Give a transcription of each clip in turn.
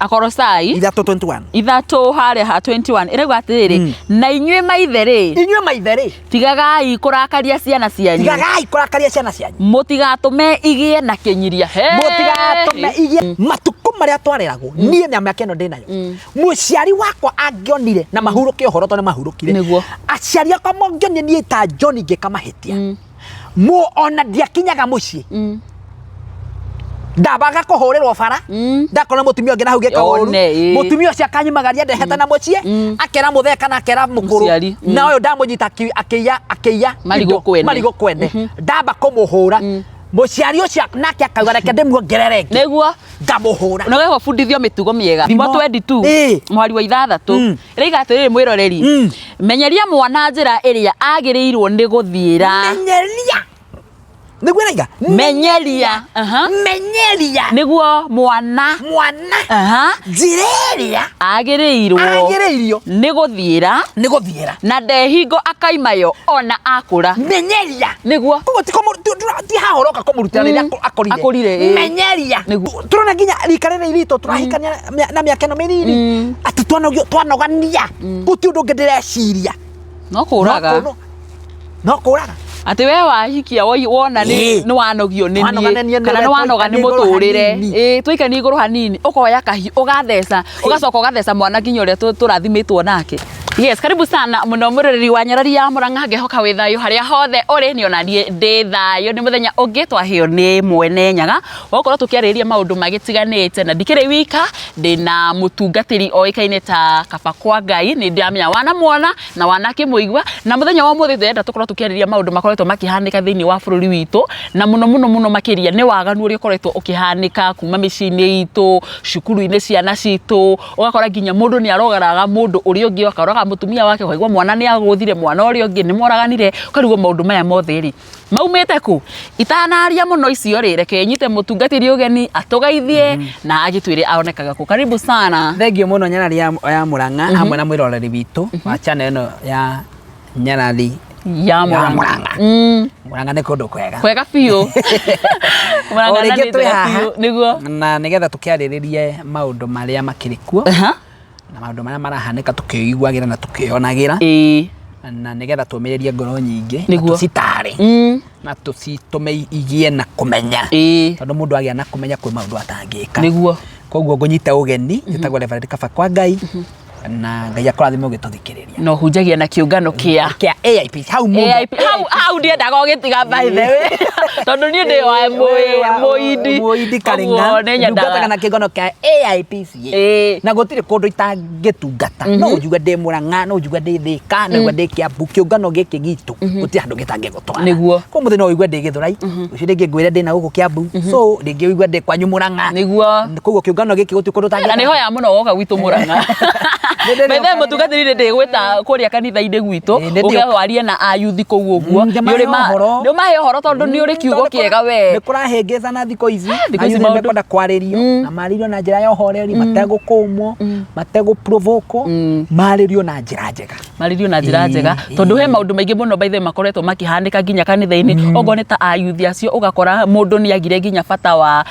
Akorosai ithatå 21 ithatå harä ha 21 ĩrauga atĩrĩrĩ na inyuĩ maithe tigagai kũrakaria ciana cianyu mũtigatũme igĩe na kĩnyiria mũtigatũme igĩe matukũ marĩa twareragwo niĩ na mĩaka ĩno ndĩnayo mũciari wakwa angĩonire na mahurũke ũhoro tondũ mahurũkire aciari akwa mangĩonire niĩ ta John ngĩkamahĩtia ona ndiakinyaga mũciĩ ndabaga kũhũrĩrwo bara ndakona mũtumia ũngĩ na hau gĩka ũru mũtumia ũcio akanyumagaria ndehete na mũciĩ akera mũtheka na akera mũkũrũ na ũyũ ndamũnyita akĩiya marigũ kwende ndamba kũmũhũra mũciari ũcio nake akauga reke ndĩmuongerere nĩguo ngamũhũra na wewe bundithio mĩtugo mĩega thimo 22 mwari wa 6 ĩrauga atĩrĩrĩ mwĩroreri menyeria mwana njĩra ĩrĩa agĩrĩirwo nĩ gũthiĩra niguo raiga menyeria niguo mwana njĩra ĩrĩa agĩrĩirwo nĩ gũthiĩra na ndehingo akaimayo ona akũra menyeria niguo ti hahoroka kũmũrutĩra rĩrĩa akorire menyeria tũrona nginya rika rĩrĩ ritũ tũrahikania na mĩaka ĩno mĩnini atĩ twanogania gũtirĩ ũndũ ũngĩ ndĩreciria no kũraga ati we wahikia wona ni wanogio ni nie kana ni wanoga ni mũtũrĩre tũikanie igũrũ hanini ũkoya kahi ũgatheca ũgacoka ũgatheca mwana nginya ũrĩa tũrathimitwo nake. Yes, karibu sana muno mũroreri wa Nyarari ya Mũrang'a ngehoka wĩ thayũ harĩa hothe ũrĩ nĩ onanie ndĩ thayũ nĩ mũthenya ũngĩ twaheo nĩ Mwene Nyaga gũkorwo tũkĩarĩrĩria maũndũ magĩtiganĩte na ndikĩrĩ wika ndĩna mũtungatĩri oĩkaine ta Kaba kwa Ngai nĩ ndamenya wanamwona na wanakĩmũigua na mũthenya wa ũmũthĩ ndĩrenda tũkorwo tũkĩarĩrĩria maũndũ makoretwo makĩhanĩka thĩinĩ wa bũrũri witũ na mũno makĩria nĩ waganu ũrĩa ũkoretwo ũkĩhanĩka kuma mĩciĩ-inĩ itũ cukuru-inĩ ciana citũ ũgakora nginya mũndũ nĩ arogaraga mũndũ ũrĩa ũngĩ akaroga mutumia wake kwaigua mwana nĩ agũthire mwana ũrĩa ũngĩ nĩ moraganire ũkarigwo maũndũ maya mothe rĩ maumĩte kũ itanaria mũno icio rĩ reke nyite mũtungatĩri ũgeni atũgeithie na agĩtwĩre aonekaga kũ. Karibu sana. Thengio mũno Nyarari ya Mũrang'a hamwe na mwĩroreri witũ wa channel ĩno ya Nyarari ya Mũrang'a. Mũrang'a nĩ kũndũ kwega biũ Mũrang'a nĩ twĩhaha nĩguo na nĩgetha tũkĩarĩrĩrie maũndũ marĩa makĩrĩ kuo na maũndũ marĩa marahanĩka tũkĩiguagĩra na tũkĩonagĩra na nĩgetha tũmĩrĩrie ngoro nyingĩ na tũcitare na tũcitũme igĩe na kũmenya tondũ mũndũ agĩa na kũmenya kwĩ maũndũ atangĩka nĩguo koguo ngũnyita ũgeni njĩtagwo Reverend Kaba kwa Ngai na Ngai akũrathime ũgĩtũthikĩrĩria no hunjagia na kĩũngano kĩa AIP hau ndiendaga ũgĩtiga by the way tondũ niĩ ndĩ wa mũindi Karĩng'a ndungataga na kĩũngano kĩa AIPCA na gũtirĩ kũndũ itangĩtungata no njuge ndĩ Mũrang'a no njuge ndĩ Thĩka no njuge ndĩ Kĩambu kĩũngano gĩkĩ gitũ gũtirĩ handũ gĩtangĩgũtwara nĩguo kwa mũthĩ no ũigue ndĩ Gĩthũrai ũcio rĩngĩ ngwĩre ndĩ na gũkũ Kĩambu so rĩngĩ ũigue ndĩ kwanyu Mũrang'a nĩguo koguo kĩũngano gĩkĩ gũtirĩ kũndũ na nĩ hoya mũno woka gwitũ Mũrang'a Bethe mũtungatĩri ndĩ gwĩta kũrĩa kanitha-inĩ gwitũ ũgĩtwarie na ayuthi kũu ũguo nĩ ũmahe ũhoro tondũ nĩ ũrĩ kiugo kĩega we nĩ kũrahĩngĩcana thikũ ici ayuthi nĩ mekwenda kwarĩrio na marĩrio na njĩra ya ũhoreri mategũkũmwo mategũprovoke marĩrio na njĩra njega tondũ he maũndũ maingĩ mũno baithe makoretwo makĩhanĩka nginya kanitha-inĩ ogo nĩ ta ayuthi acio ũgakora mũndũ nĩ agire nginya bata wa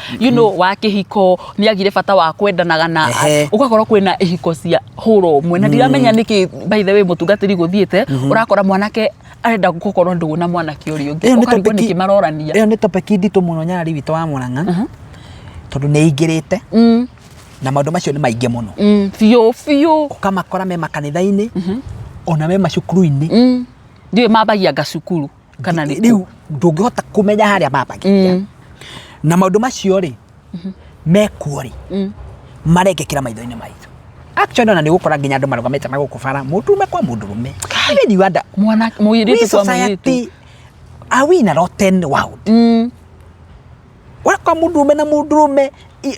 wa kĩhiko nĩ agire bata wa kwendanaga na ũgakora kwĩna ihiko cia hũro mwena ndiramenya nĩkĩ by the way mũtungatĩri gũthiĩte ũrakora mwanake arenda gũkorwo ndũgũ na mwanake ũrĩa ũngĩ ũkarigwo nĩkĩ marorania ĩyo nĩ topic nditũ mũno Nyarari witũ wa Mũrang'a tondũ nĩ ingĩrĩte na maũndũ macio nĩ maingĩ mũno biũ ũkamakora me makanitha-inĩ ona me macukuru-inĩ ndiũĩ mambagia gacukuru kana rĩu ndũngĩhota kũmenya harĩa mambagia na maũndũ macio rĩ mekuo rĩ marekĩkĩra maitho-inĩ maitũ actually na nĩ gũkora nginya andũ marũgamĩte na gũkũ bara mũndũrũme kwa mũndũrũme ni wanda mwana mũirĩtu kwa mũirĩtu are we in a rotten world kwa mũndũrũme na mũndũrũme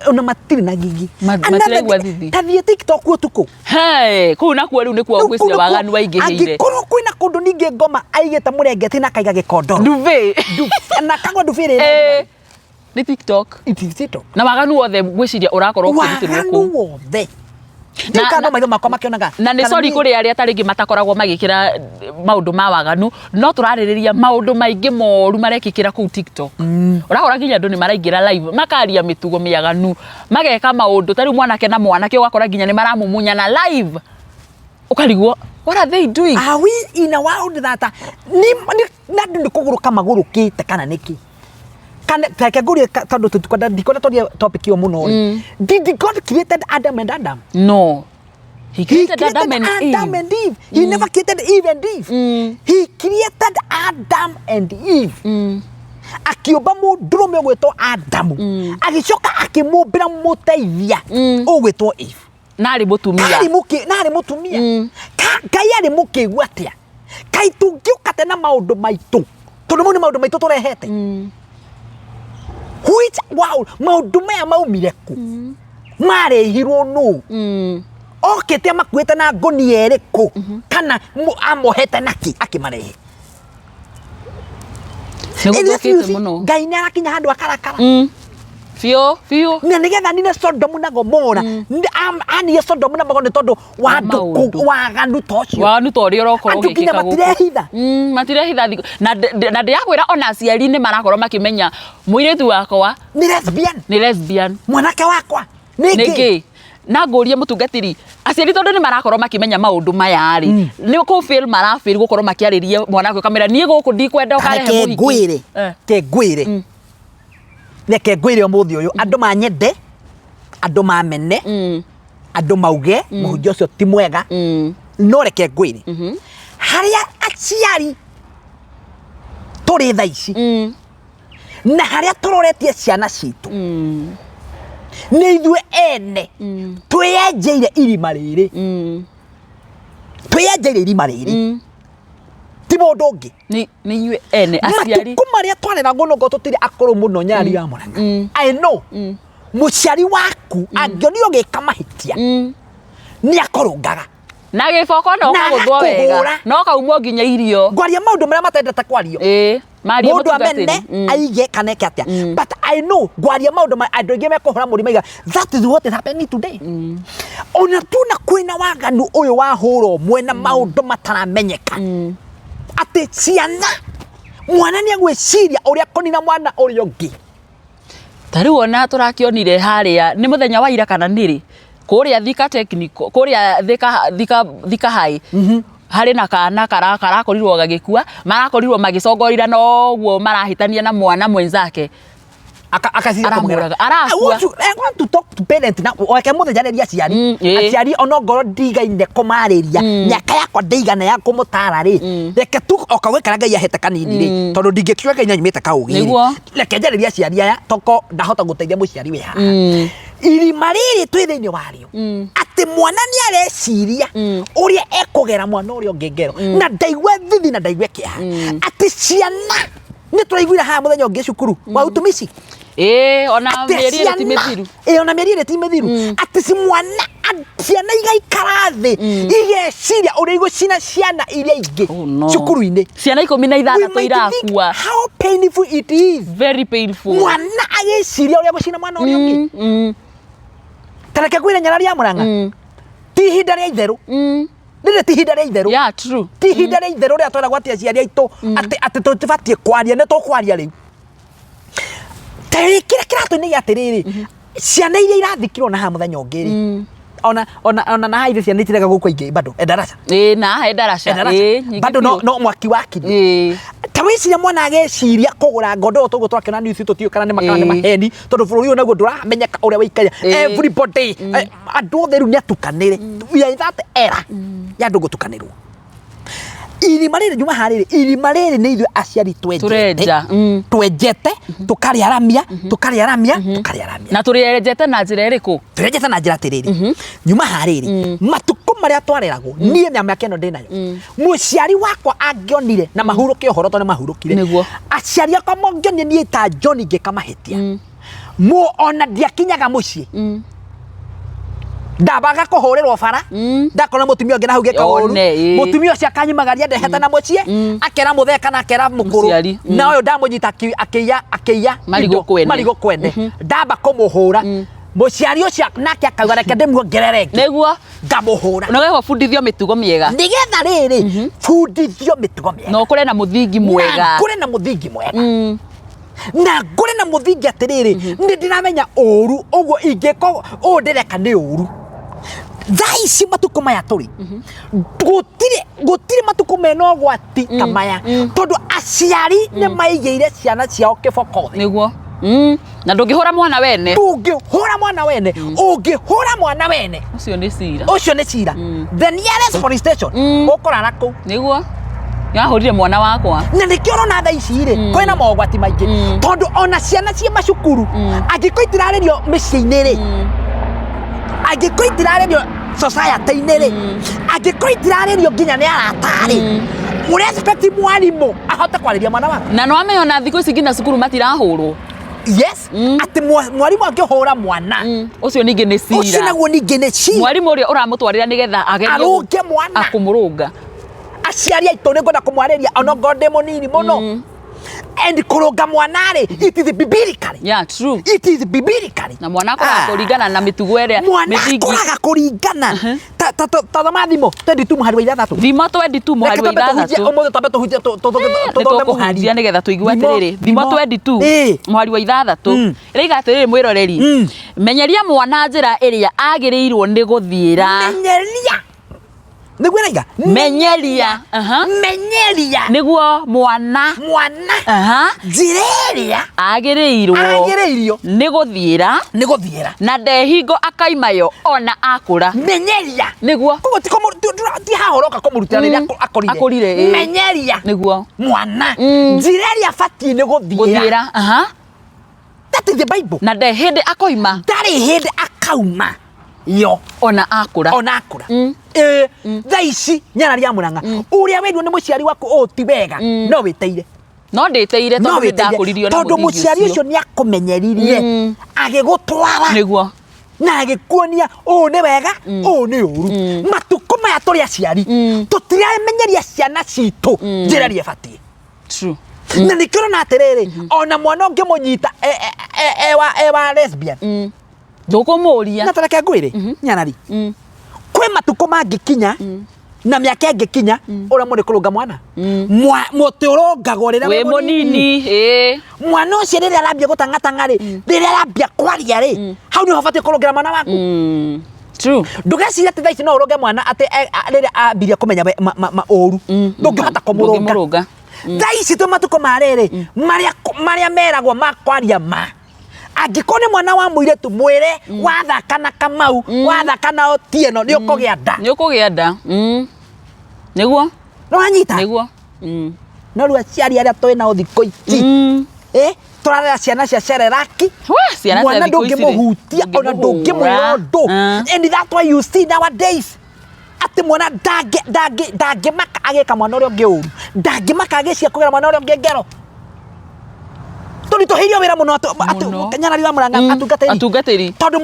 ona matirĩ na gigi tathiĩ TikTok ũtukũ kũu nakuo rĩu nĩkuo gwĩciria waganu waingĩhĩire angĩkorwo kwĩna kũndũ ningĩ ngoma aigĩte mũrengeti na kaiga gĩkondo na kagwa nduve rĩrĩ nĩ TikTok it is TikTok na waganu wothe gwĩciria ũrakorwo ũkĩrutĩrwo kũu wothe Ndikano maitho makwa makionaga. Na nĩ sorry kuri aria taringi matakoragwo magikira maundu ma waganu no turaririria maundu maingi moru marekikira ku TikTok. Urahora nginya andu ni maraingira live makaria mitugo miaganu mageka maundu tari mwanake na mwanake ugakora nginya ni maramumunya na live. Ukarigwo what are they doing? Are we in a world that ni kuguruka magurukite kana niki? Can take go to the topic you muno. Did God created Adam and Adam? No. He created Adam and Eve. He never created Eve and Eve. He created Adam and Eve. Akiumba mũndũrũme gwĩtwo Adamu. Agicoka akimumbira mũteithia ũgwĩtwo Eve. Nari mutumia. Nari mutumia. Ngai ari mũkĩigua atĩa? Kai tũngiũka tena maũndũ maitũ. Tondũ mau nĩ maũndũ maitũ tũrehete. Which wow maundu maya maumire ku marehirwo nu okete makuete na ngoni eriku kana amohete naki akimarehe Ngai nĩ arakinya handũ akarakara Fio na nigetha nine Sodomu na Gomora ani Sodomu na Gomora tondu waganu tocio waganu tori uroko gikika matirehitha matirehitha na ndiakwira ona aciari ni marakorwo makimenya muiretu wakwa ni lesbian mwanake wakwa niki na ngurie mutungatiri aciari tondu ni marakorwo makimenya maundu maya ri ni ko film marafeel gukorwo makiaririe mwanake kamera nie guku ndikwenda ukarehe muhiki ke ngwire Neke ngwire umuthi uyu andu manyende andu mamene andu mauge muhunjia ucio ti mwega no reke ngwire haria aciari turi tha ici na haria turoretie ciana citu ni ithue ene twiyenjeire irima riri ti mundu ungi ni yue ene aciari kumaria twarera ngono tutiri akuru muno nyari ya Murang'a I know muciari waku angionio gika mahitia ni akorungaga na giboko no kaguthwo wega no kaumwo nginya irio ngwaria maundu maria matendete kwario maria mundu amene aige kana eke atia but I know ngwaria maundu andu ingi mekuhura murima iga that is what is happening today ona tuna kwina waganu uyu wahuro mwena maundu mataramenyeka ati ciana mwana ni agwiciria uria konina mwana uria ungi tari wona turakionire haria ni muthenya wa ira kana niri kuria thika technical kuria thika hai hari na kana karakorirwo gagikua marakorirwo magicongorira noguo marahitania na mwana mwenzake akasiramuraga arakua I want to talk to parents na wake muthenya aciari onongoro ndigaine kumariria nyaka yakwa ndigana ya kumutara ri reke tu okagwikara Ngai ahete kanini ri tondu ndingikiuga Ngai nyimite kaugiri reke njariria aciari aya toko ndahota guteithia muciari we haha irima riri twi thiini wario ati mwana ni areciria uria ekugera mwana uria ngengero na ndaigwe thithi na ndaigwe kiha ati ciana ni turaiguira ha muthenya ungi cukuru wa utumisi ona mieri ire ti mithiru ona mieri ire ti mithiru ati si mwana ciana igaikara thi igeciria uria igucina ciana iria ingi cukuru ini ciana 16 irakua how painful it is very painful mwana ageciria uria gucina mwana uria ungi tareke kwira nyarari ya Murang'a ti hinda ria itheru Nire ti hinda ria itheru yeah true ti hinda ria itheru ria twera gwatia ciari aitu ati tutibatie kwaria ne tukwaria riu kira kiratu-ini atiriri ciana iria irathikirwo na ha muthenya ungiri ona na haithe ciana itirega guku ingi bado edaraca na edaraca bado no mwaki wakiri tawiciria mwana ageciria kugura ngondo tugo twakena news tutiu kana ni makana ni maheni tondu bururi uyu naguo nduramenyeka uria wikaria everybody andu othe riu ni atukanire we are that era ya ndu gutukanirwo irima riri nyuma hariri irima riri ni ithu aciari twenjete tukariaramia na turienjete na njira iriku turienjete na njira tiriri nyuma hariri matuko maria twareragwo nie nyama yake no ndinayo muciari wakwa angionire na mahuruke uhoro to ni mahurukire aciari akwa mongionie nie ta John ngikamahitia mu ona ndiakinyaga mucii ndabaga kuhurirwo bara ndakona mutumia ungi nahu geka uru mutumia ucio akanyimagaria ndehete na mucie akera mutheka na akera mukuru na uyu ndamunyita akiya marigo kwende ndamba kumuhura muciari ucio nake akauga reke ndimuongerere ngi niguo ngamuhura no geho fundithio mitugo miega nigetha riri fundithio mitugo miega no kure na muthingi mwega kure na muthingi mwega na kure na muthingi atiriri ni ndiramenya uru uguo ingiko ndireka ni uru thaici matuko maya turi gutire matuko mena gwati kamaya tondu aciari ni maigeire ciana ciao kiboko niguo na ndungihura mwana wene ndungihura mwana wene ungihura mwana wene ucio ni cira the nearest police station ukorana ku niguo yahurire mwana wakwa na nikio rona thaici ri kwina mogwati maingi tondu ona ciana cie macukuru angiko itirarerio miciini ri angiko itirarerio society-inĩ rĩ angĩkorwo itirarerio nginya nĩ aratari ũrespect mwarimu ahote kwarĩria mwana waku na no amenya na thikũ ici nginya cukuru matirahũrwo yes ati mwarimu angĩhũra mwana ũcio ningĩ nĩ cira ũcio naguo ningĩ nĩ cira mwarimu ũrĩa ũramũtwarĩra nĩgetha agerie arũnge mwana akũmũrũnga aciari aitũ nĩ ngwenda kũmwarĩria ona ngorwo ndĩ mũnini mũno and kurunga mwana ri it is biblically yeah true it is biblically na mwana akora kuringana na mitugo ĩrĩa mithingi mwana kuringana ta thimo 22 muhari wa ithathatũ thimo 22 muhari wa ithathatũ ũmũthĩ twambe tũhunjie tũhunjia nĩgetha tũigue atĩrĩrĩ thimo 22 muhari wa ithathatũ ĩraiga atĩrĩrĩ mwĩroreri menyeria mwana njĩra ĩrĩa agĩrĩirwo nĩ gũthiĩra niguo menyeria menyeria niguo mwana njĩra ĩrĩa agĩrĩirwo nĩ gũthiĩra na ndehingo akaimayo ona akũra menyeria niguo koguo ti hahoroka kũmũrutĩra rĩrĩa akũrire menyeria niguo mwana njĩra ĩrĩa abatiĩ nĩ gũthiĩra that is the Bible na hĩndĩ akoima ndarĩ hĩndĩ akauma yo ona akũra thaici nyana ria Mũrang'a ũrĩa wendwo nĩ mũciari waku ti wega no wĩteire no ndĩteire tondũ ndakũririo tondũ mũciari ũcio nĩ akũmenyeririe agĩgũtwara nĩguo na agĩkuonia nĩ wega nĩ ũru matukũ maya tũrĩ aciari tũtiramenyeria ciana citũ njĩra ĩrĩa ĩbatiĩ true na nĩkĩo ũrona atĩrĩrĩ ona mwana ũngĩmũnyita ewa lesbian ndũkũmũria na tareke ngwĩre nyanari kwĩ matukũ mangĩkinya na mĩaka ĩngĩkinya ũrĩa mũrĩ kũrũnga mwana mũtĩ ũrũngagwo rĩrĩa wĩ mũnini mwana ũcio rĩrĩa arambia gũtang'atang'a rĩ rĩrĩa arambia kwaria rĩ hau nĩho ũbatiĩ kũrũngĩra mwana waku true ndũgeciria atĩ thaa ici no ũrũnge mwana atĩ rĩrĩa ambirie kũmenya ũru ndũngĩhota kũmũrũnga thaa ici twĩ matukũ ma rĩrĩ marĩa meragwo ma kwaria ma angĩkorwo nĩ mwana wa mũirĩtu mwĩre wathaka na Kamau wathaka na Otieno nĩ ũkũgĩa nda nĩguo nĩwanyita nĩguo no rĩu aciari arĩa twĩ nao thikũ ici tũrarera ciana cia Serelaki mwana ndũngĩmũhutia ona ndũngĩmwĩra ũndũ and that's why you see nowadays atĩ mwana ndangĩmaka agĩka mwana ũrĩa ũngĩ ũru ndangĩmaka agĩcia kũgera mwana ũrĩa ũngĩ ngero tũhĩrio wĩra mũno nyana ria Mũrang'a atungatĩri tondũ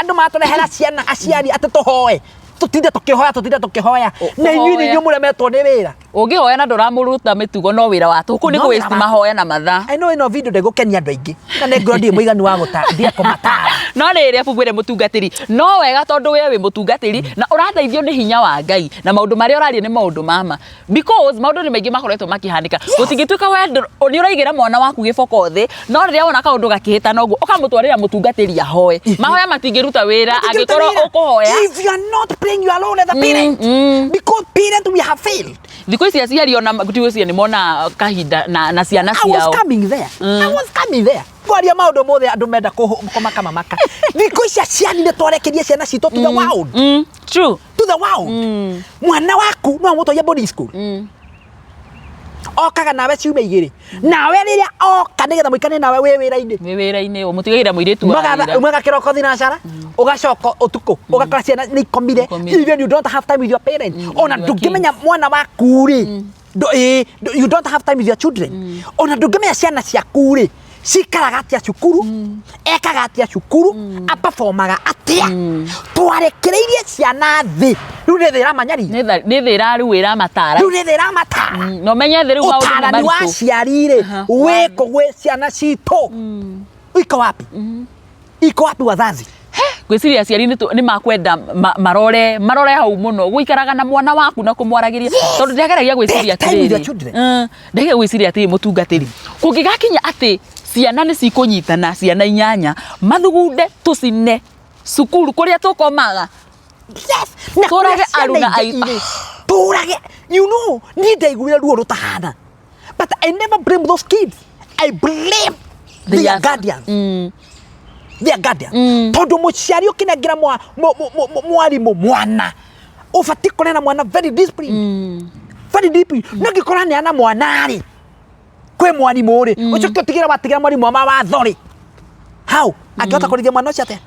andũ matũrehera ciana aciari atĩ tũhoe tutinde tukihoya na inyuĩ mũremetwo nĩ wĩra ũngĩhoya na ndũramũruta mĩtugo no wĩra wa tũkũ nĩ waste mahoya na mathaa ĩno video ndĩgũkenia andũ aingĩ na nĩ ngoro ndĩ mũiganu wa gũtambia kũmatara no rĩrĩa bubwĩre mũtungatĩri no wega tondũ we wĩ mũtungatĩri na ũrateithio nĩ hinya wa Ngai na maũndũ marĩa ũraria nĩ maũndũ mama because maũndũ nĩ maingĩ makoretwo makĩhanĩka gũtingĩtuĩka we nĩ ũraigĩra mwana waku gĩboko thĩ no rĩrĩa wona kaũndũ gakĩhĩta noguo ũkamũtwarĩra mũtungatĩri ahoe mahoya matingĩruta wĩra angĩkorwo ũkũhoya if you are not praying you alone as a parent because parent we have failed thikũ ici aciari ona gũtigũcia nĩ mona kahinda na ciana ciao I was coming there kwaria maũndũ mothe andũ menda kũmaka mamaka thikũ ici aciari nĩ twarekerie ciana citũ to the world true to the world mwana waku no mũtwarie boarding school okaga nawe ciumia igĩrĩ nawe rĩrĩa oka nĩgetha mũikane nawe wĩ wĩra-inĩ mũtigagĩra mũirĩtu wa wĩra umega kĩroko thinacara ugacoka ũtukũ ugakora ciana nĩ ikomire even you don't have time with your parents ona ndũngĩmenya mwana waku rĩ you don't have time with your children ona ndũngĩmenya ciana ciaku rĩ cikaraga atĩa cukuru ekaga atĩa cukuru aperformaga atĩa twarekereirie ciana thĩ rĩu nĩ thĩ iramanyarire nĩ thĩ iraruĩra matara rĩu nĩ thĩ iramatara no menye thĩ rĩu maũndũ nĩ maritũ wa ciari rĩ wĩkũ gwĩ ciana citũ iko wapi wazazi gwiciria aciari ni makwenda marore hau muno guikaraga na mwana waku na kumwaragiria tondu ndageragia gwiciria atiri ndageragia gwiciria atiri mutungatiri kungigakinya ati ciana ni cikunyitana ciana 8 mathugunde tucine cukuru kuria tukomaga turage aruna aitũ turage you know ni ndaiguire ruo rutahana but I never blame those kids I blame their guardians their guardians tondu muciari ukinengira mwarimu mwana ubati kurera mwana very disciplined very deeply nangikora ni ana mwana ri kwe mwarimu ri ucio kiotigira watigira mwarimu wa wathori how angihota kurithia mwana ucio atia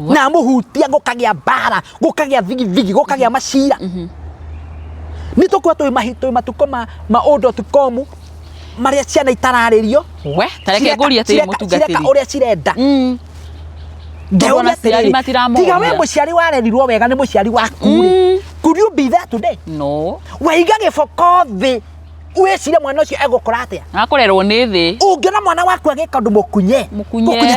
na muhutia gukagia bara gukagia vigi gukagia macira ni tukwa twi mahito matuko ma.o.com maria ciana itararirio we tareke nguria ati mutungatiri uria cirenda tiga we muciari warerirwo wega ni muciari waku could you be there today no waiga giboko thi wecire mwana ucio egukora atia akorerwo ni thi ungiona mwana waku agika ndu mukunye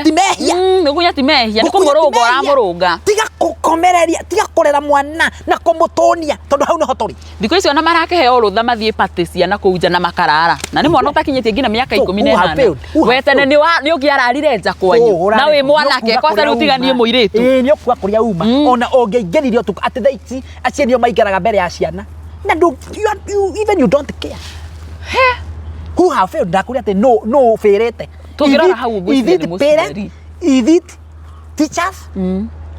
timehia mukunye timehia ni kumurunga uramurunga tiga kukomereria tiga kurera mwana na kumutonia tondu hau no hotori thiko icio na marakeheo rutha mathie party ciana kuja na makarara na ni mwana utakinyitie ngina miaka 18 wetene ni ugiararire nja kwanyu na wi mwanake kosa rutiganie muiritu ni ukwa kuria uma ona ongeingeririo tu ati thaici acienio maigaraga mbere ya ciana na even you don't care who have failed ndakuria ati no failete tugirora hau gwicire ni muciari is it teachers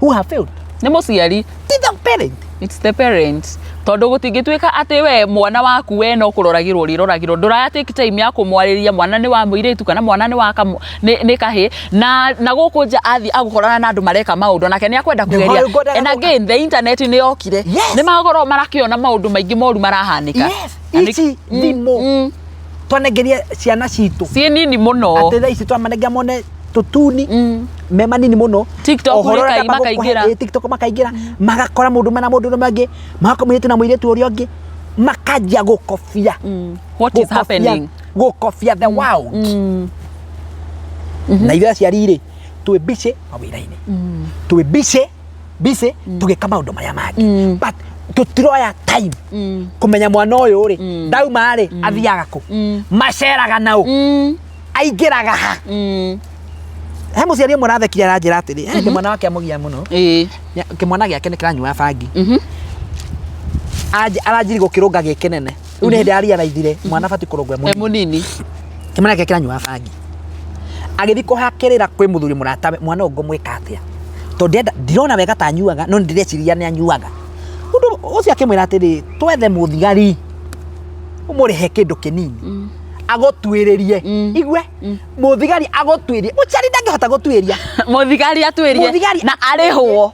who have failed ni muciari the parent it's the parents tondu gutingituika ati we mwana waku we no kuroragirwo riroragirwo nduraya take time ya kumwariria mwana ni wa muiritu kana mwana ni wa ni kahi na guku nja athi agukorana na andu mareka maundu nake ni akwenda kugeria and again the internet ni yokire ni magoro marakiona maundu maingi moru marahanika ici thimo twanegeria ciana citu cie nini muno ati thaici twamanega mone tutuni mema nini muno TikTok makaingira TikTok makaingira magakora mundu mena mundu mangi magakomite na muiritu uria ungi makajia gukofia what is happening gukofia the world na ithia ciarire twi busy mawira-ini twi busy tugika maundu maria mangi but tutiroya time kumenya mwana uyu ri ndauma ri athiaga ku maceraga nau aingiraga ha he muciari mwe rathekire aranjira atiri ndi mwana wake amugia muno kimwana giake ni kiranyua bangi aranjiri gukirunga gikenene riu ni hindi aria raithire mwana bati kurungwe munini kimwana giake kiranyua bangi agithi kuhakirira kwi muthuri muratawe mwana ungo mwika atia tondu ndirona wega ta nyuaga no ndireciria ni anyuaga undu ucio akimwira atiri twethe muthigari umurihe kindu kinini agotwiririe igwe muthigari agotwirie uciari ndangihota gotwiria muthigari atwirie na arihwo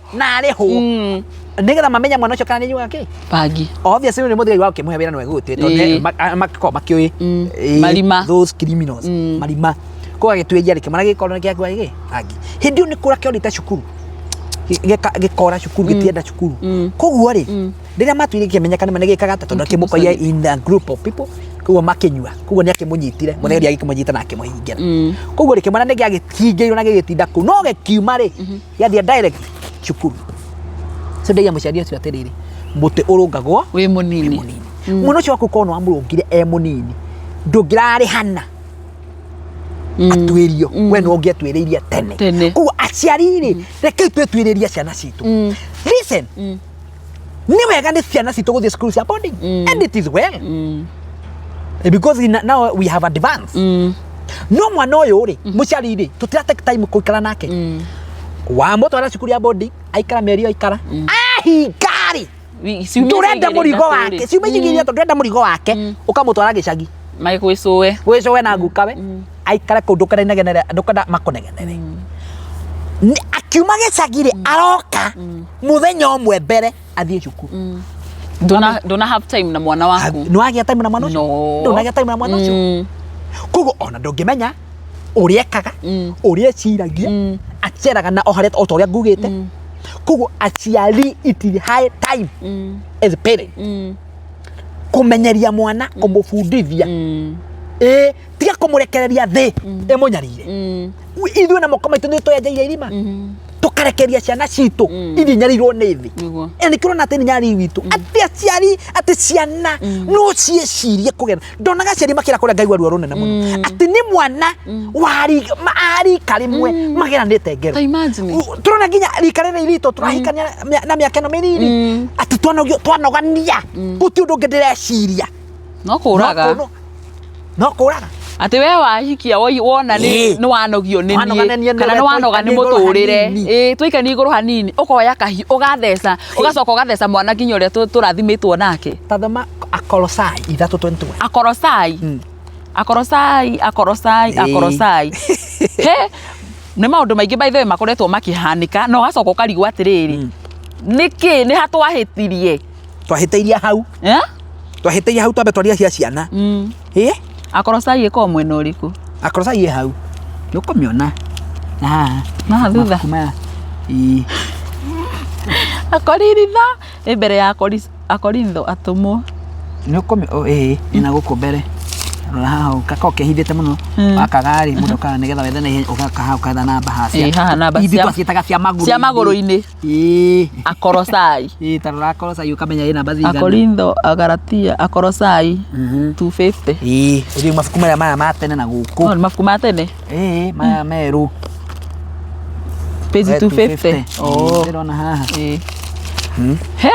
nigetha mamenya mwana ucio kana ni nyuaga ki bangi obviously ni muthigari wao kimuhe wira no egutwe tondu makioi marima those criminals marima ko agitwiria rike mwana gikoro kia kwa igi bangi hindi ni kura kiorite cukuru gikora cukuru gitienda cukuru koguo ri riria matwire kimenyekana mane gikaga tondu kimukoia in a group of people kuo makinyua kuo ni akimunyitire muthigari agikimunyita na akimuhingira koguo ri kimwana ni giagikingeirwo na gigitinda ku no gikiuma ri yathia direct cukuru so ndia muciari ucio atiriri muti urungagwo wi munini muno cio akukono amurungire munini ndungirari hana atwirio we no ngiatwiririe tene kuo aciari ri reke twetwiririe ciana citu listen ni wega ni ciana citu guthie school cia boarding and it is well because now we have advanced no mwana uyu ri muciari ri tutira take time kuikara nake wa mutwara cukuru ya boarding aikara meri aikara ahingari turenda murigo wake ciumejigiria turenda murigo wake ukamutwara gicagi mai gwicuwe na ngukawe aikara kundu kana negenere ndukada makonegenere akiuma gicagi aroka muthenya umwe mbere athie cukuru Dona have time na mwana waku. Nwagia time na mwana ucio. No. Ndonagia time na mwana ucio. Kugo ona ndongimenya uria ekaga, uria ciragia, aceraga na oharet o toria ngugite. Kugo aciari itiri high time as a parent. Kumenyeria mwana kumufundithia. Tiga kumurekereria thi emunyarire. Ithuĩ na moko maitũ nĩ tũyenjeire irima tukarekeria ciana citu ithi nyarirwo ni thi eni kirona ati nyari witu ati aciari ati ciana no ciecirie kugera ndonaga ciari makira kuria ngai waru runene muno ati ni mwana wari ari karimwe mageranite ngero turona nginya rikarere irito turahikania na miaka no minini ati twanogania guti undu ngidireciria no kuraga ati we wahikia wona ni wanogio ni kana ni wanoga ni muturire twaikani iguru hanini ukoya kahi ugatheca ugacoka ugatheca mwana nginya uria turathimitwo nake tathama Akolosai 3:21 Akolosai he ni maundu maingi by the way makoretwo makihanika no gacoka ukarigwo atiriri niki ni hatwahitirie hau twahitiria hau twambe twaria cia ciana Akolosai iko mwena uriku Akolosai hau nukumiona na thutha Akoritho mbere ya Akorintho atumwo nukumio ina guku mbere rora hau kako kehithite muno akagari mundu kana nigetha wethe na ukahau kadha na bahasi namba cia cia maguru-ini Akolosai tarora Akolosai ukamenya ina namba thigana Akorintho Agalatia Akolosai 250 uri mafuku maya matene na guku mafuku matene maya meru page 250 ndona haha he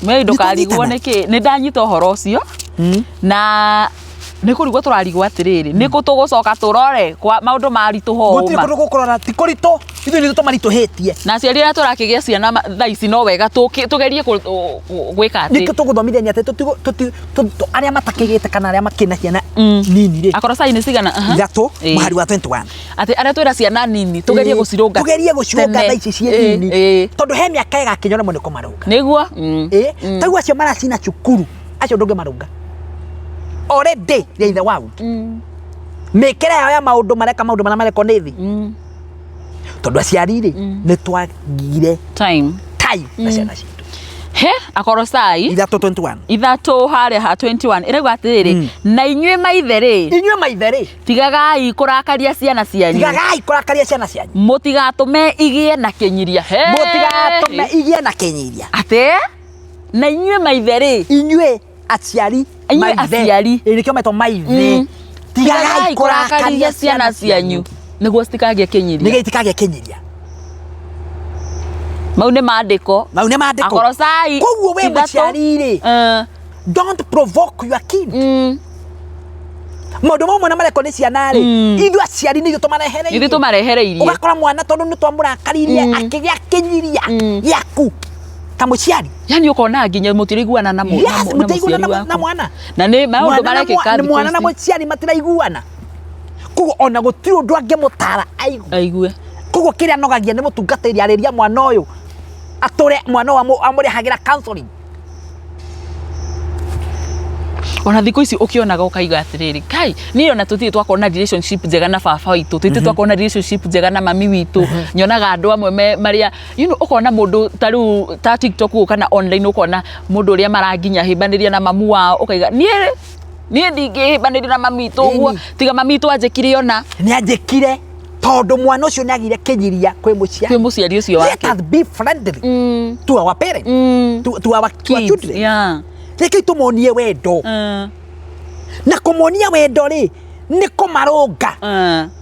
me ndukarigwo niki ni ndanyita uhoro ucio na nikurigwo turarigwo atiriri nikutugucoka turore kwa maundu marituho guti kundu gukurora ti kurito ithu ni tumarituhitie na ciari ria turakigia ciana thaa ici no wega tugerie gwika ati niki tuguthomithia ati aria matakigite kana aria makina ciana nini ri Akolosai ni cigana ithatu mahari wa 21 ati aria twira ciana nini tugerie gucirunga thaa ici cie nini tondu he miaka igakinyora mundu kumarunga niguo tagu acio maracina cukuru acio ndunge marunga already they in the world mekera yao ya maundu mareka mareko ni thi tondu aciari ri ni twagire time na ciana citu he Akolosai 3:21 ithatu haria ha 21 irauga atiriri na inyue maithere tigagai kurakaria ciana cianyu mutigatume igie na kinyiria ate na inyue maithere inyue aciari irikio meto maithe tigagai kurakaria ciana cianyu niguo citikagie kinyiria mau ni maandiko Akolosai koguo we muciari ri don't provoke your kid maundu mamwe na mareko ni ciana ri ithu aciari ni tumarehereirie ugakora mwana tondu ni twamurakaririe akigia kinyiria yaku kamuciari yani ukona nginya mutiriguana na mwana na ni maundu marekeka ni mwana na muciari matiraiguana koguo ona gutiri undu angimutara aigue koguo kiria nogagia ni mutungatiri ariria mwana uyu ature mwana amurihagira counseling ona thiko ici ukionaga ukaiga atiriri kai ni ona tutie twakona relationship njega na baba witu tutie twakona relationship njega na mami witu nyonaga andu amwe maria ukona mundu taru ta TikTok kana online ukona mundu uria maranginya hibaniria na mamu wao ukaiga ni ndingihibaniria na mami tu uguo tiga mami tu anjekire ona ni anjekire tondu mwana ucio niagire kinyiria kwi muciari ucio wake let us be friendly to our parents to our children reke tumuonie wendo na kumuonia wendo ri ni kumarunga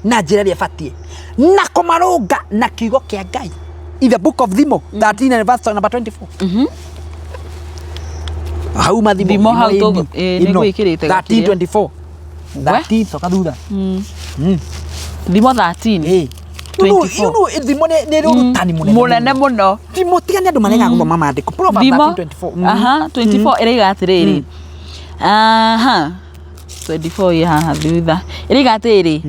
na njira ria batie na kumarunga na kiugo kia Ngai in the book of Thimo 13 and verse number 24 hau mathimo hau to ni gwikirite 13:24 13 soka thutha Thimo 13 Thimo ni rutani munene muno Thimo tigani andu marega guthoma maandiko Proverbs 13:24 24 iriga atiriri 24 ya thutha iriga atiriri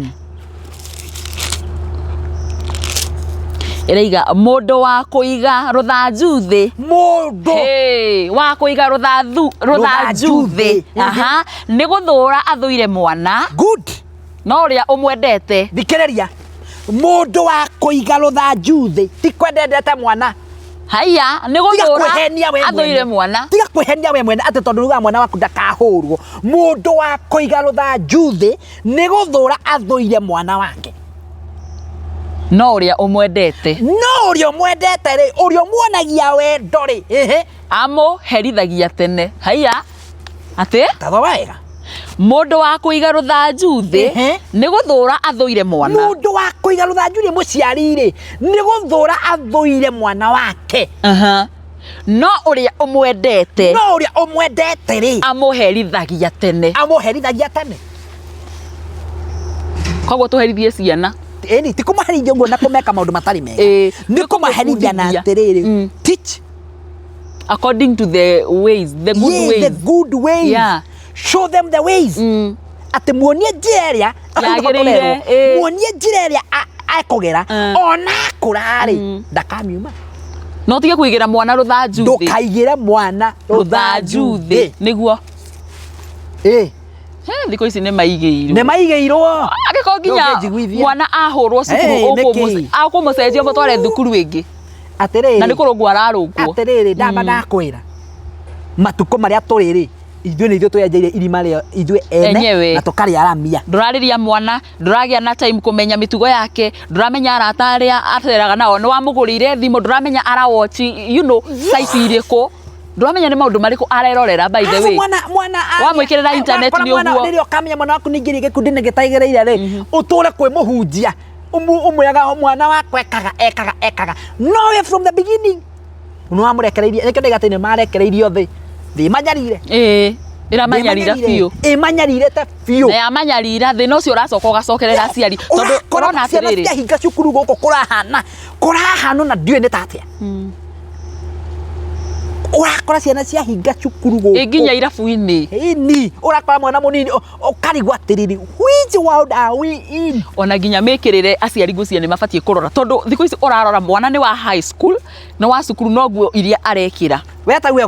iriga mundu wa kuiga ruthanju thi wa kuiga ruthanju thi ni guthura athuire mwana good no ria umwendete thikiriria mundu wa kuiga ruthanju thi ti kwendete mwana haya ni guthura athuire mwana tiga kwihenia we mwene ati tondu ruga mwana waku ndakahurwo mundu wa kuiga ruthanju thi ni guthura athuire mwana wake no uria umwendete ri uria muonagia wendo ri amuherithagia tene haiya ati tatho wega mundu wa kuiga ruthanju thi ni guthura athuire mwana mundu wa kuiga ruthanju ri muciari ri ni guthura athuire mwana wake no uria umwendete ri amuherithagia tene koguo tuherithie ciana eni ti kumaherithia uguo na kumeka maundu matari mega ni kumaherithia na atiriri teach according to the ways, the good ways. Yeah. Show them the ways. Ati muonie njira iria muonie njira iria akugera ona kurari ndakamiuma no tige kuigira mwana ruthanju thi ndukaigire mwana ruthanju thi niguo thiko ici nĩ maigĩirwo agĩkorwo nginya mwana ahũrwo cukuru ũkũmũcenjia mũtware thukuru ĩngĩ atĩrĩrĩ na nĩ kũrũngwo ararũngwo atĩrĩrĩ ndamba ndakwĩra matukũ marĩa tũrĩ ithuĩ nĩ ithuĩ twenjeire irima rĩa ithuĩ ene na tũkarĩ aramia ndũrarĩria mwana ndũragĩa na time kũmenya mĩtugo yake ndũramenya arata arĩa ateraga nao nĩ wamũgũrĩire thimũ ndũramenya ara watch saici irĩkũ ndũramenya nĩ maũndũ marĩkũ arerorera by the way mwana wamwĩkĩrĩra internet nĩ ũguo rĩrĩa ũkamenya mwana waku ningĩ gĩkundi nĩ gĩtaigĩrĩire rĩ ũtũre kwĩ mũhunjia umwega mwana wakwa ekaga no way from the beginning no amũrekereirie nĩkĩo ndĩgate nĩ marekereirio thĩ manyarire ĩramanyarira biũ ĩmanyarire ta biũ na yamanyarira thĩ no cio ũracoka ũgacokerera aciari tondũ ũrona atĩrĩrĩ hinga cukuru gũkũ kũrahana na ndiũĩ nĩ tatĩa urakora ciana cia hinga cukuru gũkũ nginya irabu-inĩ ni urakora mwana mũnini ũkarigwo atĩrĩrĩ which world are we in ona nginya mĩkĩrĩre aciari ngũcia nĩ mabatie kũrora tondũ thikũ ici ũrarora mwana nĩ wa high school na wa cukuru noguo iria arekĩra we taguo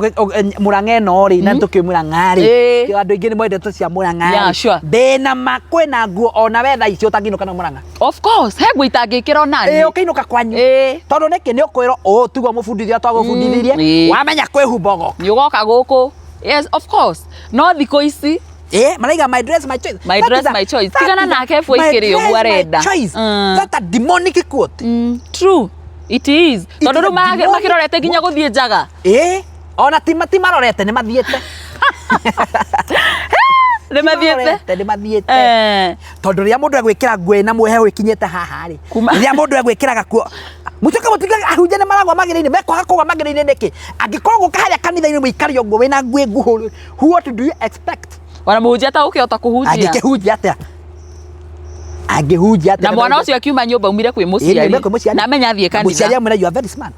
Mũrang'a ĩno rĩ na tũkĩmwĩra ng'arĩ andũ aingĩ nĩ mwendete cia Mũrang'a ndĩna makwe na nguo ona we thaa ici ũtangĩinũka na Mũrang'a of course he nguo itangĩkĩra onani ũkĩinũka kwanyu tondũ nĩkĩ nĩ ũkwĩrwo tiguo mũbundithia twagũbundithirie wamenya kwĩhumba ũgoka nĩ ũgoka gũkũ yes of course no thikũ ici maraiga my dress my choice tigana nake bwe ikĩrĩ ũguo arenda that's a demonic quote true it is tondũ rĩu makĩrorete nginya gũthiĩ njaga ona ti marorete nĩ mathiĩte nĩ mathiĩte tondũ rĩrĩa mũndũ egwĩkĩra nguo na mweheũ ĩkinyĩte haha rĩ rĩrĩa mũndũ egwĩkĩra gakuo mũtuĩke mũtiga ahunjia nĩ maragwa magĩrĩ-inĩ mekwaga kũgwa magĩrĩ-inĩ nĩkĩ angĩkorwo gũka harĩa kanitha-inĩ mũikari ũguo wĩna nguo nguhũ what do you expect ona mũhunjia ta ũkĩhota kũhunjia angĩkĩhunjia atĩa angĩhunjia atĩa na mwana ũcio akiuma nyũmba umire kwĩ mũciari na amenya athiĩ kanitha mũciari amwĩra you are very smart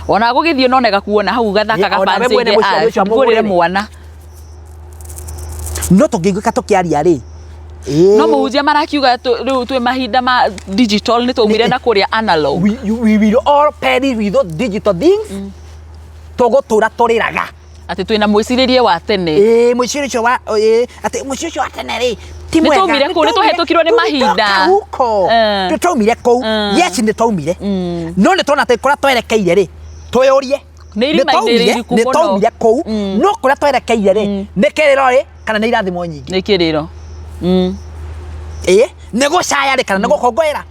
ona gũgĩthiĩ none gakuona hau gathaka gabanci ngũrĩre mwana no tũngĩiguĩka tũkĩaria rĩ no mũhunjia marakiuga rĩu twĩ mahinda ma digital nĩ twaumire na kũrĩa analog we will all perish with those digital things tũgũtũra tũrĩraga atĩ twĩna mwĩcirĩrie wa tene mwĩcirĩrie ũcio wa atĩ mwĩcirĩrie ũcio wa tene rĩ nĩ twaumire kũu nĩ tũhetũkirwo nĩ mahinda nĩ twaumire kũu yes nĩ twaumire no nĩ tuona atĩ kũrĩa twerekeire rĩ twĩũrie nĩ twaumire kũu no kũrĩa twerekeire rĩ nĩ kĩrĩro rĩ kana nĩ irathimo nyingĩ nĩ kĩrĩro nĩ gũcaya rĩ kana nĩ gũkũngũĩra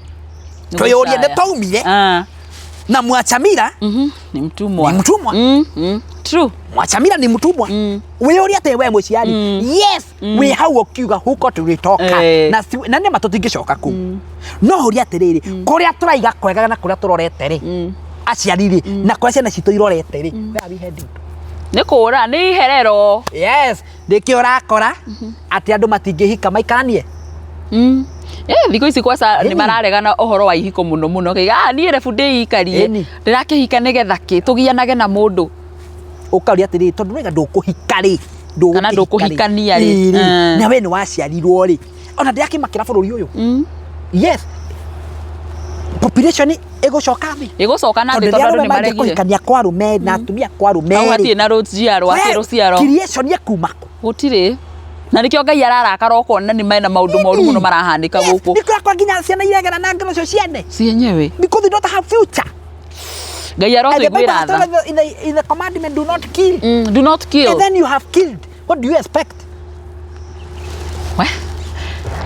twĩũrie nĩ twaumire na Mwachamira ni mtumwa true Mwachamira ni mtumwa wĩũrie atĩ we mũciari yes wĩ hau ũkiuga huko tũgĩtoka na nĩ matũtingĩcoka kũu no ũria atĩrĩrĩ kũrĩa tũraiga kwega na kũrĩa tũrorete rĩ aciari rĩ na kũrĩa ciana citũ irorete rĩ where we heading nĩ kũra nĩ iherero yes ndĩkĩo ũrakora atĩ andũ matingĩhika maikaranie thikũ ici kwanza nĩ mararegana ũhoro wa ihiko mũno mũno niĩ rebu ndĩikarie ndĩrakĩhika nĩgetha kĩ tũgianage na mũndũ ũkaũria atĩrĩrĩ tondũ nĩga ndũkũhika rĩ kana ndũkũhikania rĩ na we nĩ waciarirwo rĩ ona ndĩrakĩmakĩra bũrũri ũyũ yes population ĩgũcoka thĩ ĩgũcoka na thĩ tondũ andũ nĩ maregire kũhikania kwa arũme na atumia kwa arũme rĩ hatirĩ na rũciaro creation ĩkuma kũ gũtirĩ na nĩkĩo Ngai ararakara ũkona nĩ mena maũndũ moru mũno marahanĩka gũkũ nĩkũrakora nginya ciana iregera na ngero cio ciene cienyewe because they don't have future Ngai arotũiguĩra tha in the commandment do not kill do not kill and then you have killed what do you expect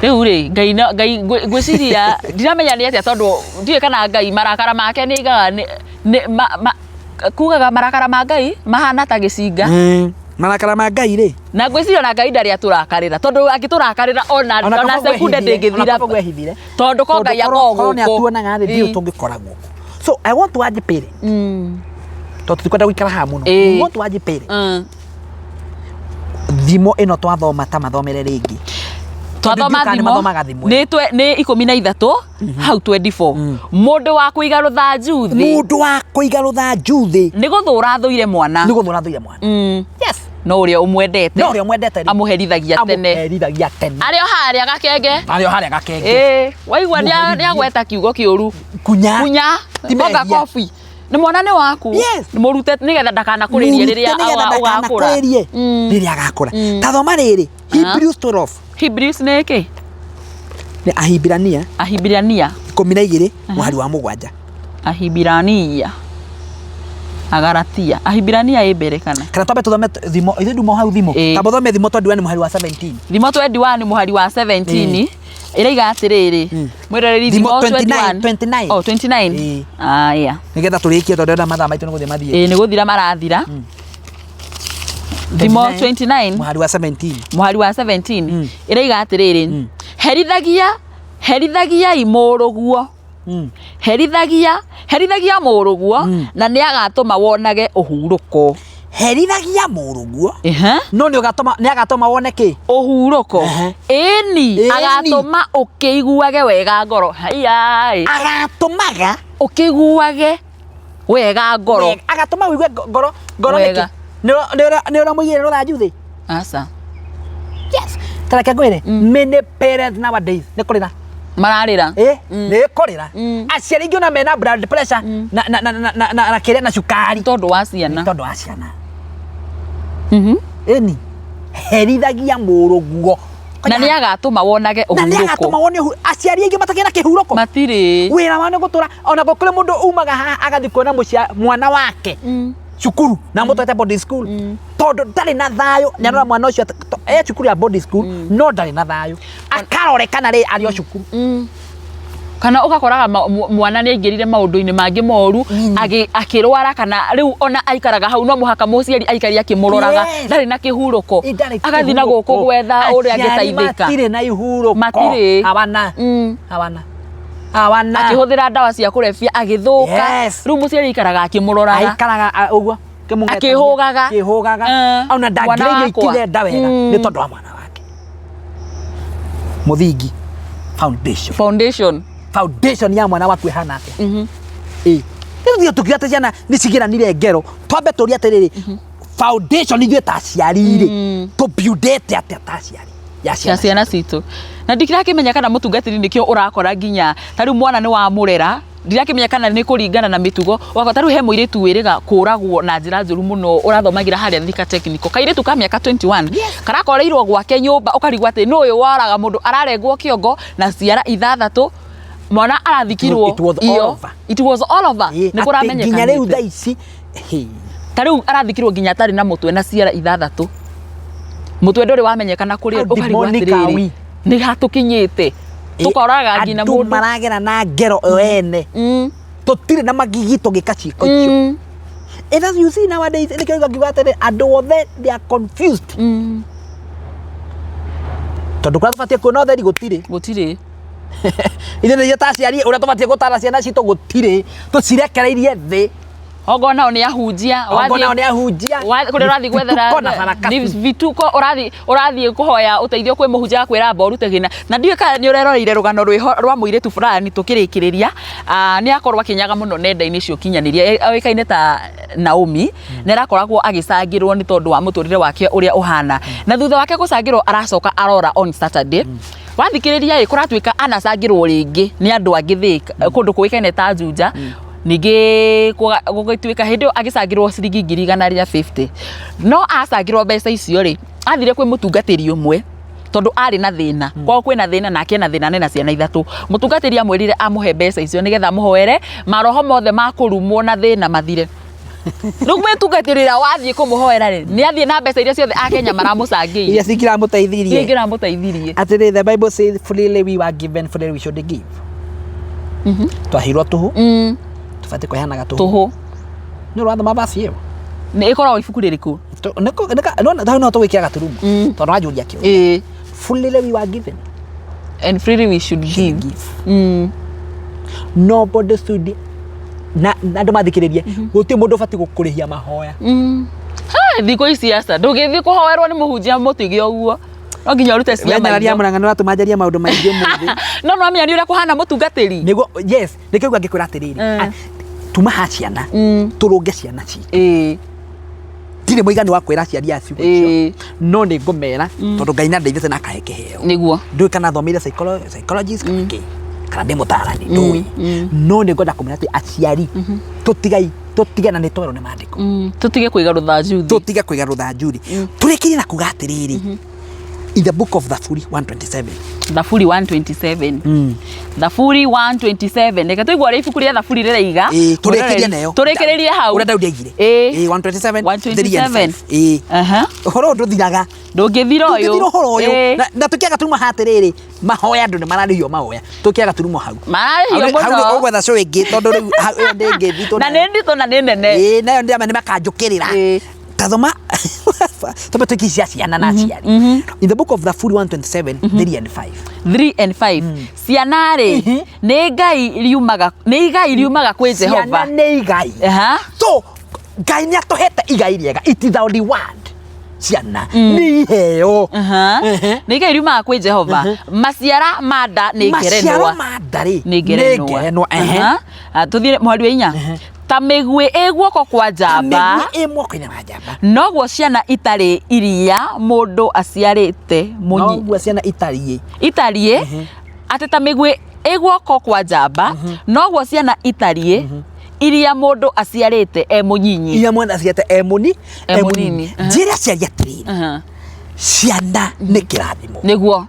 Riu ri ngai gwiciria ndiramenya ni atia tondu ndiye kana ngai marakara make ni igaga ni kugaga marakara ma ngai mahana ta gicinga marakara ma ngai ri na gwiciria na ngai ndari aturakarira tondu angiturakarira ona sekunde ndingithira tondu ko ngai agogo ni atuonaga thi ndio tungikoragwo so I want to ajipire tondu tikwenda guikara ha muno I want to ajipire thimo ino twathoma ta mathomere ringi twathoma thimo ni 13 hau 24 mundu wa kuiga ruthanju thi ni guthura thuire mwana yes no uria umwendete amuherithagia tene ario haria gakenge waigua ni agweta kiugo kiuru kunya timenga coffee ni mwana ni waku ni murute nigetha ndakana kuririe riria ugakura riria agakura tathoma riri Hebrews 12 Hebrews ni ki ni Ahibirania 12 muhari wa 7 Ahibirania Agaratia Ahibirania ibere kana twambe tuthome thimo ithu ndumo hau thimo tambo thome thimo 21 ni muhari wa 17 thimo 21 ni muhari wa 17 iriga atiriri mwirereri thimo 29 oh 29 aya nigetha turikie tondu nda mathaa maitu niguthia mathie ni guthira marathira thimo 29 muhari wa 17 iriga atiriri herithagia imuruguo herithagia muruguo na ni agatuma wonage uhuruko herithagia muruguo no ni agatuma wone ki uhuruko eni agatuma ukiguage wega ngoro agatumaga ukiguage wega ngoro agatuma wigue ngoro niki ni ora muigire ruthanju thi asa yes tareke ngwire many parents nowadays ni kurira mararira ni kurira aciari ingi na mena blood pressure na kire na cukari tondu wa ciana eni herithagia muruguo na ni agatuma wonage uhuruko aciari ingi matakena kihuruko matiri wira wa ni gutura ona gukure mundu umaga haha agathi kuona mwana wake cukuru na mutwete boarding school tondu ndari na thayo nyanora mwana ucio cukuru ya boarding school no ndari na thayo akarorekana ri ario cukuru kana ugakoraga mwana ni aingirire maundu-ini mangi moru akirwara kana riu ona aikaraga hau no muhaka muciari aikari akimuroraga ndari na kihuruko agathi na guku gwetha uria angitaithika matire na ihuruko matire hawana akihuthira ndawa cia kurebia agithuka riu muciari aikaraga akimuroraga aikaraga uguo akihugaga ona ndangire ikire ndawega ni tondu wa mwana wake muthingi foundation ya mwana waku hana atia ndio tukiata ciana ni cigiranire ngero twambe turia atiriri foundation ithuĩ ta aciari-rĩ tũbuildĩte atĩa ta aciari ya ciana citũ na ndikirakĩmenya kana mũtungatĩri nĩkĩo ũrakora nginya ta rĩu mwana nĩ wamũrera ndirakĩmenya kana nĩ kũringana na mĩtugo wakwa ta rĩu he mũirĩtu wĩrĩga kũragwo na njĩra njũru mũno ũrathomagira harĩa Thika Technical kairĩtu ka mĩaka 21 karakoreirwo gwake nyũmba ũkarigwo atĩ nũ ũyũ waraga mũndũ ararengwo kĩongo na ciara 6 mwana arathikirwo it was all over nĩ kũramenyeka nginya rĩu thaa ici ta rĩu arathikirwo nginya atarĩ na mũtwe na ciara 6 mũtwe ndũrĩ wamenyekana kũrĩa ũkarigwo atĩrĩrĩ nĩ hatũkinyĩte tukoraga nginya mũndũ maragera na ngero ene tutire na magigito gikaciko icio and as you see nowadays ni kiuga kibatete andũ othe they are confused tondu kwa tubatie kuona othe gutire ithe nĩ taciari ũrĩa tubatie gũtara ciana citũ gutire tucirekereirie thĩ ogo nao ni ahunjia kuri urathi gwethera vituko urathi kuhoya uteithio kwi muhunjia kwira mboru tegina na ndiwe ka ni ureroreire rugano rwa muiretu fulani tukirikiriria ni akorwa kinyaga muno nenda-ini cio kinyaniria oikaine ta Naomi ni rakoragwo agicangirwo ni tondu wa muturire wake uria uhana na thutha wake gucangirwo aracoka arora on Saturday wathikiriria kuratuika anacangirwo ringi ni andu angi Thika kundu kuikaine ta Juja nige gugituika hindio agicangirwo ciringi 150 no acangirwo mbeca icio ri athire kwi mutungatiri umwe tondu ari na thina kwao kwina thina nake na thina na ciana 3 mutungatiri amwirire amuhe mbeca icio nigetha muhoere maroho mothe makurumwo na thina mathire Rugme tugatirira wathie kumuhoera ri ni athie na mbeca iria ciothe akenya maramucangiire iria cikira muteithirie ngira muteithirie atiri the Bible says freely we were given freely we should give twahirwo tuhu tufate kuheanaga tuhu ni urathoma basi iyo ni ikoragwo ibuku ririku no tugwikia gaturumu tondu wajuria kio freely we were given and freely we should give nobody should na andu mathikiririe guti mundu fati gukurihia mahoya ha thiko ici asa ndugithi kuhoerwo ni muhunjia mutige uguo no nginya urute cia maria murangano atumajaria maundu maingi muthi no amenya ni uria kuhana mutungatiri nigo yes nikigwa ngikura atiriri tuma ha ciana turunge ciana ci tire muigani wa kwira ciari acio no ni ngomera tondu Ngai na ndeithete na kahe kiheo niguo ndu kana thomire psychologist kangi kana ndi mutarani ndui no ni ngoda kumenya ati aciari tutigana ni twero ni mandiko tutige kuiga ruthanjuri turikiri na kuga atiriri in the book of Thafuri 127 Thafuri 127 Thafuri 127 ndeka tuigwa ri ibuku ria Thafuri riraiga turekererie hau ura ndaudegire 127 horo nduthiraga ndungithira uyu na tukiaga turuma hatiriri mahoya andu ni mararihio mahoya tukiaga turuma hau mararihio muno ogwetha co ingi tondu riu iyo ndingithito na ni ndito na ni nene nayo ndama ni makanjukirira tathoma tobe tukisia ciana na ciari in the book of Thafuri 127 3 and 5 ciana ri ni Ngai riumaga kwi Jehova ciana ni Ngai so Ngai ni atuhete igai riega it is the only word ciana ni heo ni Ngai riumaga kwi Jehova maciara manda ni ngerenwa tuthire mwari wa 4 ta migwe egwoko kwa njamba noguo ciana itari iria mundu aciarite munyi noguo ciana itarie ati ta migwe egwoko kwa njamba noguo ciana itarie iria mundu aciarite munyinyi iria mwana aciarite munini njira ciaria atiriri ciana ni kirathimo niguo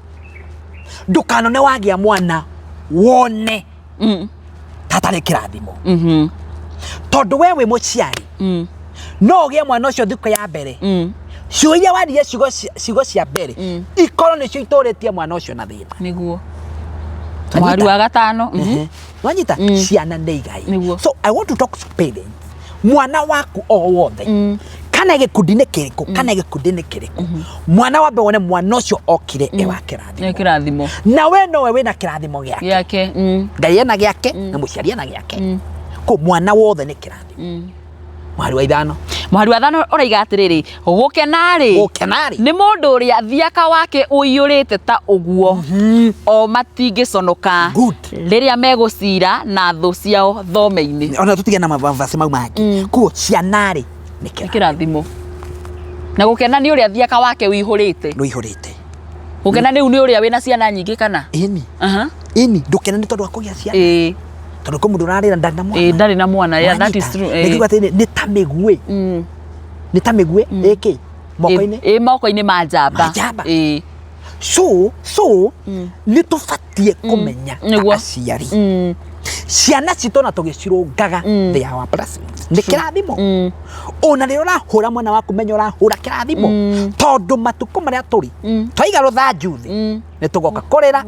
ndukanone wagia mwana wone tatari kirathimo tondu wewe muciari no ugie mwana ucio thiko ya mbere cio iria wathire cigo cia mbere ikorwo nicio ituritie mwana ucio na thina niguo mwari wa gatano wanyita ciana ni Ngai so I want to talk to parents mwana waku o wothe kana gikundi-ini kiriku mwana wambe wone mwana ucio okire e wa kirathimo na we nowe wina kirathimo giake Ngai ena giake na muciari ena giake ko mwana wothe ni kirathimo mwari wa 5 uraiga atiriri gukenari ni mundu uria thiaka wake uiyurite ta uguo o matingiconoka riria megucira na thu ciao thome-ini ona tutige na mavasi mau mangi ko cianari ni kirathimo na gukena ni uria thiaka wake uihurite gukena ni uria wina ciana nyingi kana ini ndukena ni tondu wa kugia ciana tondu ko mundu urarira ndari na mwana yeah that is true nikiuga ati ni ta migwe iki moko-ini ma njamba so ni tufatie kumenya aciari ciana citu na tugicirungaga they are our blessings ni kirathimo ona ri urahura mwana waku menya urahura kirathimo tondu matuko maria turi twaiga ruthanju thi ni tugoka kurira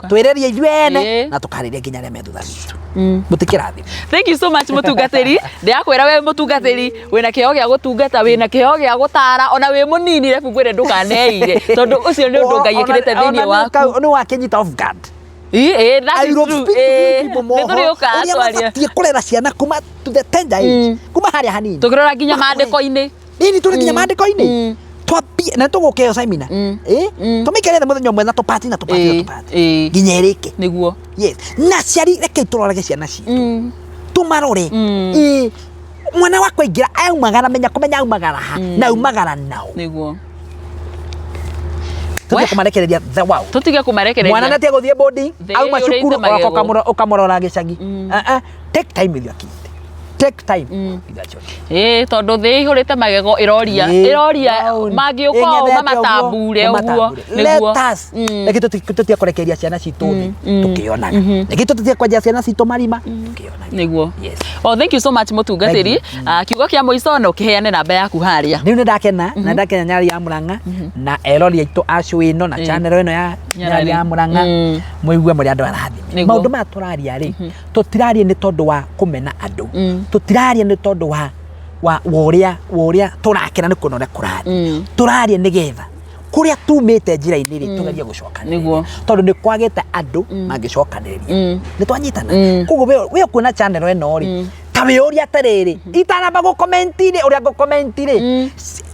twiririe ithuene na tukariria nginya ria methutha citu mutikirathimo. Thank you so much mutungatiri ndiakwira we mutungatiri wina kiheo gia gutungata wina kiheo gia gutara ona we munini refu gwire ndukaneire tondu ucio ni undu Ngai ekirite thiini waku ni wakenyita off guard that is true nituriuka atwaria kurera ciana kuma to the tender age kuma haria hanini tukirora nginya maandiko-ini nini turi nginya maandiko-ini twambie na tugukeo Simina tumikerere muthenya umwe na tupati nginya erike niguo yes na ciari reke turorage ciana citu tumarore mwana wakwa ingira aumagara menya kumenya aumagara ha na aumagara nao niguo tutige kumarekereria the wow tutige kumarekereria mwana natia guthie boarding auma cukuru ukamurora gicagi take time with your kid take time tondu thi ihurite magego iroria mangiuka mamatambure uguo let us niki tutia kurekeria ciana citu tukionaga niki tutia kwenja ciana citu marima tukionaga niguo thank you so much mutungatiri kiugo kia muico no kiheane namba yaku haria ni ndakena na ndakena Nyarari ya Murang'a na erori aitu acio ino na channel ino ya Nyarari ya Murang'a muigue muri andu arathime maundu ma turaria ri tutiraria ni tondu wa kumena andu tutiraria ni tondu wa uria turakena ni kunone kurari turaria ni getha kuria tumite njira-ini ri tugerie gucokanĩrĩria tondu ni kwagite andu mangicokanĩrĩria ni twanyitana koguo we kuona channel ino ri tawe uria atiriri itanamba gu comment ri uria gu comment ri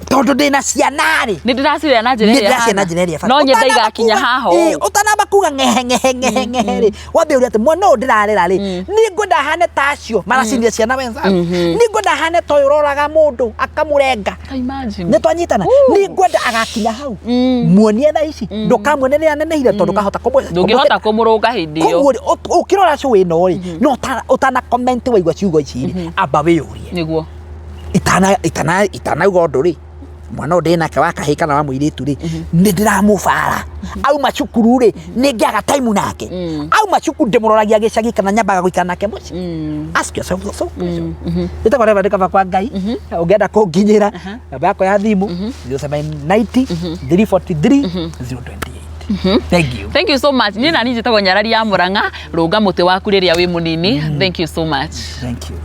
tondu ndina ciana ri ni ndiraciria na njira ĩrĩa no nyenda igakinya haha utanamba kuga ngehe ri wambe uria ati mwana ũyũ ndirarera ri ni ngwenda hane tacio maraciria ciana wenza ni ngwenda hane toyo uroraga mundu akamurenga ni twanyitana ni ngwenda agakinya hau muonie tha ici ndukamuone rĩrĩa aneneire tondu kahota ndungihota kumurunga hindi iyo koguo ukirora show ino ri no utana comment waigua ciugo ici ri amba wĩyũrie niguo itana uga ũndũ ri mwana ũyũ ndĩnake wa kahĩĩ kana wa mũirĩtu ri nĩ ndĩramũbara auma cukuru ri nĩ ngĩaga time nake auma cukuru ndĩmũroragia gĩcagi kana nyambaga gũikara nake mũciĩ ask yourself those questions ĩtagwo Reverend Kaba kwa Ngai ũngĩenda kũnginyĩra namba yakwa ya thimũ 0790 343 028 thank you so much ni nani njĩtagwo Nyarari ya Murang'a rũnga mũtĩ waku rĩrĩa wĩ mũnini thank you so much thank you